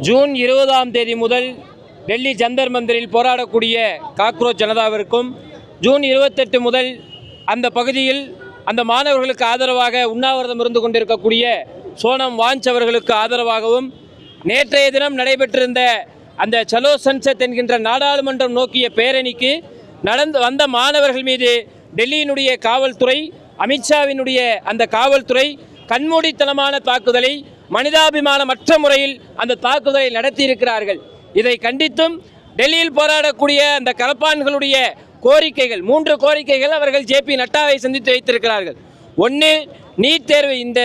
June 20ஆம் தேதி முதல் டெல்லி ஜந்தர் மந்திரில் போராடக்கூடிய காக்ரோச் ஜனதாவிற்கும், ஜூன் 28 முதல் அந்த பகுதியில் அந்த மாணவர்களுக்கு ஆதரவாக உண்ணாவிரதம் இருந்து கொண்டிருக்கக்கூடிய சோனம் வாஞ்ச் அவர்களுக்கு ஆதரவாகவும், நேற்றைய தினம் நடைபெற்றிருந்த அந்த சலோ சன்சத் என்கின்ற நாடாளுமன்றம் நோக்கிய பேரணிக்கு நடந்து வந்த மாணவர்கள் மீது டெல்லியினுடைய காவல்துறை, அமித்ஷாவினுடைய அந்த காவல்துறை கண்மூடித்தனமான தாக்குதலை, மனிதாபிமானமற்ற முறையில் அந்த தாக்குதலை நடத்தியிருக்கிறார்கள். இதை கண்டித்தும் டெல்லியில் போராடக்கூடிய அந்த கலப்பான்களுடைய கோரிக்கைகள், 3 கோரிக்கைகள் அவர்கள் ஜேபி நட்டாவை சந்தித்து வைத்திருக்கிறார்கள். ஒன்று, நீட் தேர்வு இந்த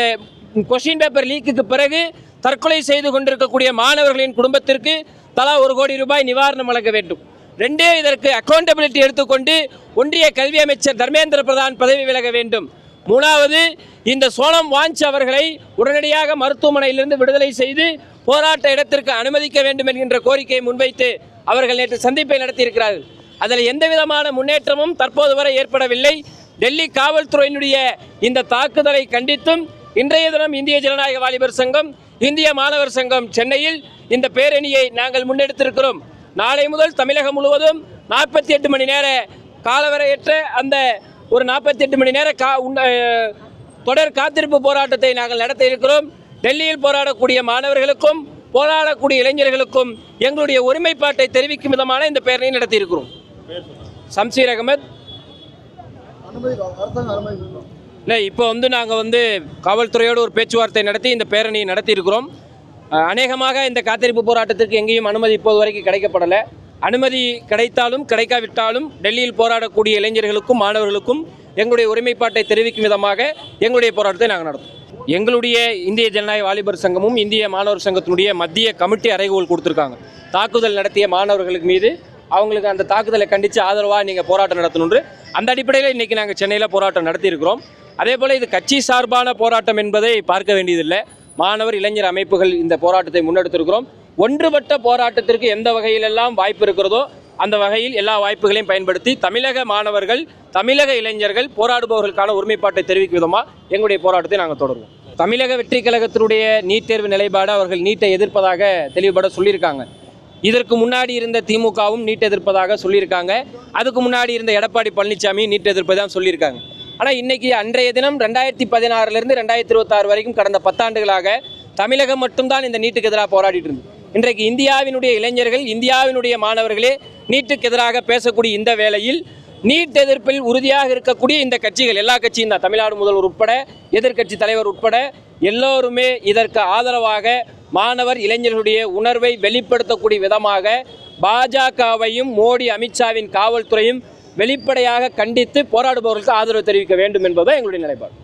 கொஸ்டின் பேப்பர் லீக்குக்கு பிறகு தற்கொலை செய்து கொண்டிருக்கக்கூடிய மாணவர்களின் குடும்பத்திற்கு தலா 1 கோடி ரூபாய் நிவாரணம் வழங்க வேண்டும். 2, இதற்கு அக்கௌண்டபிலிட்டி எடுத்துக்கொண்டு ஒன்றிய கல்வி அமைச்சர் தர்மேந்திர பிரதான் பதவி விலக வேண்டும். 3வது, இந்த சோனம் வாஞ்ச் அவர்களை உடனடியாக மருத்துவமனையிலிருந்து விடுதலை செய்து போராட்ட இடத்திற்கு அனுமதிக்க வேண்டும் என்கின்ற கோரிக்கையை முன்வைத்து அவர்கள் நேற்று சந்திப்பை நடத்தியிருக்கிறார்கள். அதில் எந்த விதமான முன்னேற்றமும் தற்போது வரை ஏற்படவில்லை. டெல்லி காவல்துறையினுடைய இந்த தாக்குதலை கண்டித்தும் இன்றைய தினம் இந்திய ஜனநாயக வாலிபர் சங்கம், இந்திய மாணவர் சங்கம் சென்னையில் இந்த பேரணியை நாங்கள் முன்னெடுத்திருக்கிறோம். நாளை முதல் தமிழகம் முழுவதும் 48 மணி நேர காலவரையற்ற அந்த ஒரு 48 மணி நேர தொடர் காத்திருப்பு போராட்டத்தை நாங்கள் நடத்த இருக்கிறோம். டெல்லியில் போராடக்கூடிய மாணவர்களுக்கும் போராடக்கூடிய இளைஞர்களுக்கும் எங்களுடைய ஒருமைப்பாட்டை தெரிவிக்கும் விதமான இந்த பேரணியை நடத்தி இருக்கிறோம். சம்சீர் அகமது. இல்லை, இப்போ நாங்கள் காவல்துறையோடு ஒரு பேச்சுவார்த்தை நடத்தி இந்த பேரணியை நடத்தி இருக்கிறோம். அநேகமாக இந்த காத்திருப்பு போராட்டத்திற்கு எங்கேயும் அனுமதி இப்போது வரைக்கும் கிடைக்கப்படலை. அனுமதி கிடைத்தாலும் கிடைக்காவிட்டாலும் டெல்லியில் போராடக்கூடிய இளைஞர்களுக்கும் மாணவர்களுக்கும் எங்களுடைய ஒருமைப்பாட்டை தெரிவிக்கும் விதமாக எங்களுடைய போராட்டத்தை நாங்கள் நடத்தும். எங்களுடைய இந்திய ஜனநாயக வாலிபர் சங்கமும் இந்திய மாணவர் சங்கத்தினுடைய மத்திய கமிட்டி அறைகோல் கொடுத்துருக்காங்க. தாக்குதல் நடத்திய மாணவர்களுக்கு மீது அவங்களுக்கு அந்த தாக்குதலை கண்டித்து ஆதரவாக நீங்கள் போராட்டம் நடத்தணுன்று அந்த அடிப்படையில் இன்றைக்கி நாங்கள் சென்னையில் போராட்டம் நடத்தியிருக்கிறோம். அதே போல் இது கட்சி சார்பான போராட்டம் என்பதை பார்க்க வேண்டியதில்லை. மாணவர் இளைஞர் அமைப்புகள் இந்த போராட்டத்தை முன்னெடுத்திருக்கிறோம். ஒன்றுபட்ட போராட்டத்திற்கு எந்த வகையிலெல்லாம் வாய்ப்பு இருக்கிறதோ அந்த வகையில் எல்லா வாய்ப்புகளையும் பயன்படுத்தி தமிழக மாணவர்கள், தமிழக இளைஞர்கள் போராடுபவர்களுக்கான ஒருமைப்பாட்டை தெரிவிக்கும் விதமாக எங்களுடைய போராட்டத்தை நாங்கள் தொடருவோம். தமிழக வெற்றி கழகத்தினுடைய நீட் தேர்வு நிலைப்பாடு அவர்கள் நீட்டை எதிர்ப்பதாக தெளிவுபட சொல்லியிருக்காங்க. இதற்கு முன்னாடி இருந்த திமுகவும் நீட் எதிர்ப்பதாக சொல்லியிருக்காங்க. அதுக்கு முன்னாடி இருந்த எடப்பாடி பழனிசாமி நீட் எதிர்ப்பை தான் சொல்லியிருக்காங்க. ஆனால் இன்றைக்கி அன்றைய தினம் 2016 2026 வரைக்கும் கடந்த 10 ஆண்டுகளாக தமிழகம் மட்டும்தான் இந்த நீட்டுக்கு எதிராக போராடிட்டு இருந்தது. இன்றைக்கு இந்தியாவினுடைய இளைஞர்கள், இந்தியாவினுடைய மாணவர்களே நீட்டுக்கு எதிராக பேசக்கூடிய இந்த வேளையில் நீட் எதிர்ப்பில் உறுதியாக இருக்கக்கூடிய இந்த கட்சிகள், எல்லா கட்சியும் தான், தமிழ்நாடு முதல்வர் உட்பட, எதிர்க்கட்சி தலைவர் உட்பட எல்லோருமே இதற்கு ஆதரவாக மாணவர் இளைஞர்களுடைய உணர்வை வெளிப்படுத்தக்கூடிய விதமாக பாஜகவையும் மோடி, அமித்ஷாவின் காவல்துறையும் வெளிப்படையாக கண்டித்து போராடுபவர்களுக்கு ஆதரவு தெரிவிக்க வேண்டும் என்பதுதான் எங்களுடைய நிலைப்பாடு.